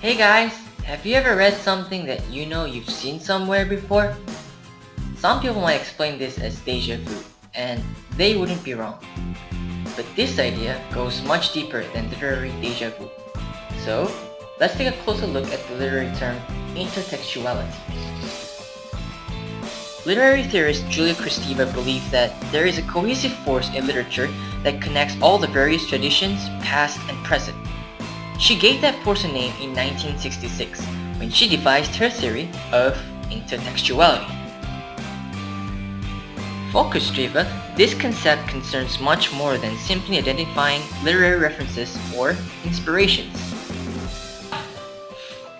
Hey guys, have you ever read something that you know you've seen somewhere before? Some people might explain this as deja vu, and they wouldn't be wrong. But this idea goes much deeper than literary deja vu. So, let's take a closer look at the literary term intertextuality. Literary theorist Julia Kristeva believed that there is a cohesive force in literature that connects all the various traditions, past and present. She gave that force a name in 1966 when she devised her theory of intertextuality. For Kristeva, this concept concerns much more than simply identifying literary references or inspirations.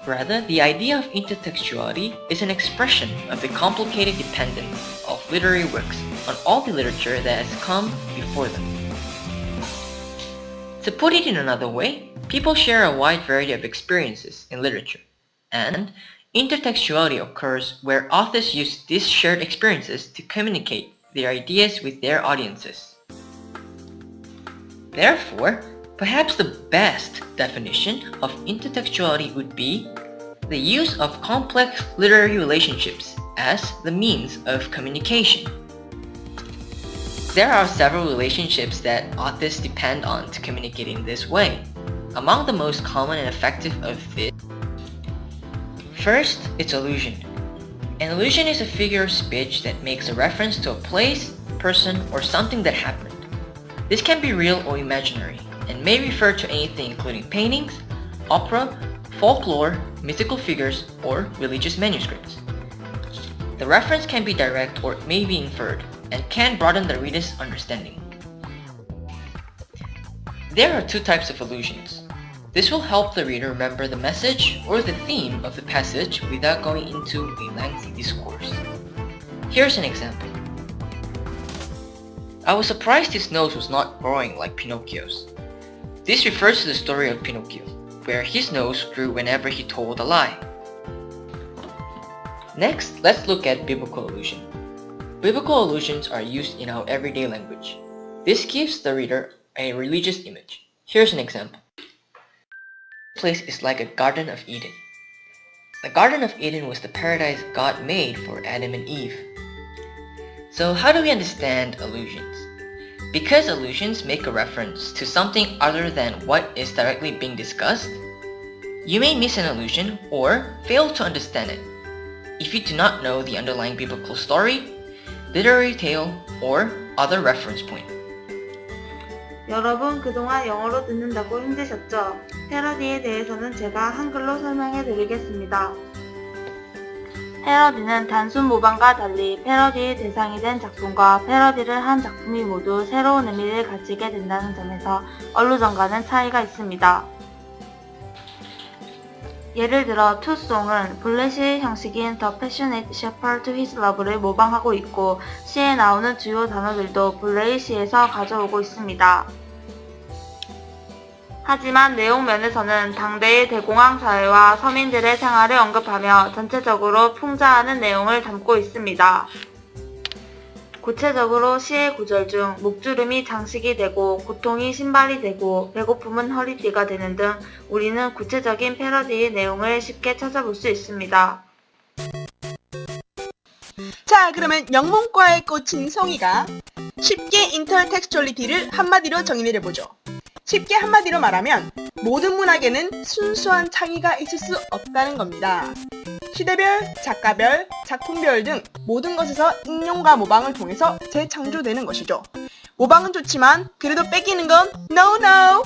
Rather, the idea of intertextuality is an expression of the complicated dependence of literary works on all the literature that has come before them. To put it in another way, people share a wide variety of experiences in literature, and intertextuality occurs where authors use these shared experiences to communicate their ideas with their audiences. Therefore, perhaps the best definition of intertextuality would be the use of complex literary relationships as the means of communication. There are several relationships that authors depend on to communicate in this way. Among the most common and effective of this, first, it's allusion. An allusion is a figure of speech that makes a reference to a place, person, or something that happened. This can be real or imaginary, and may refer to anything including paintings, opera, folklore, mythical figures, or religious manuscripts. The reference can be direct or it may be inferred, and can broaden the reader's understanding. There are two types of allusions. This will help the reader remember the message or the theme of the passage without going into a lengthy discourse. Here's an example. I was surprised his nose was not growing like Pinocchio's. This refers to the story of Pinocchio, where his nose grew whenever he told a lie. Next, let's look at biblical allusion. Biblical allusions are used in our everyday language. This gives the reader a religious image. Here's an example. This place is like a Garden of Eden. The Garden of Eden was the paradise God made for Adam and Eve. So how do we understand allusions? Because allusions make a reference to something other than what is directly being discussed, you may miss an allusion or fail to understand it if you do not know the underlying biblical story, literary tale, or other reference point. 여러분 그동안 영어로 듣는다고 힘드셨죠? 패러디에 대해서는 제가 한글로 설명해 드리겠습니다. 패러디는 단순 모방과 달리 패러디의 대상이 된 작품과 패러디를 한 작품이 모두 새로운 의미를 가지게 된다는 점에서 얼루전과는 차이가 있습니다. 예를 들어 투송은 블레시의 형식인 The Passionate Shepherd to His Love를 모방하고 있고 시에 나오는 주요 단어들도 블레의 시에서 가져오고 있습니다. 하지만 내용 면에서는 당대의 대공황 사회와 서민들의 생활을 언급하며 전체적으로 풍자하는 내용을 담고 있습니다. 구체적으로 시의 구절 중 목주름이 장식이 되고 고통이 신발이 되고 배고픔은 허리띠가 되는 등 우리는 구체적인 패러디의 내용을 쉽게 찾아볼 수 있습니다. 자, 그러면 영문과에 꽂힌 성희가 쉽게 인터텍스츄얼리티를 한마디로 정의를 해보죠. 쉽게 한마디로 말하면 모든 문학에는 순수한 창의가 있을 수 없다는 겁니다. 시대별, 작가별, 작품별 등 모든 것에서 인용과 모방을 통해서 재창조되는 것이죠. 모방은 좋지만 그래도 뺏기는 건 no!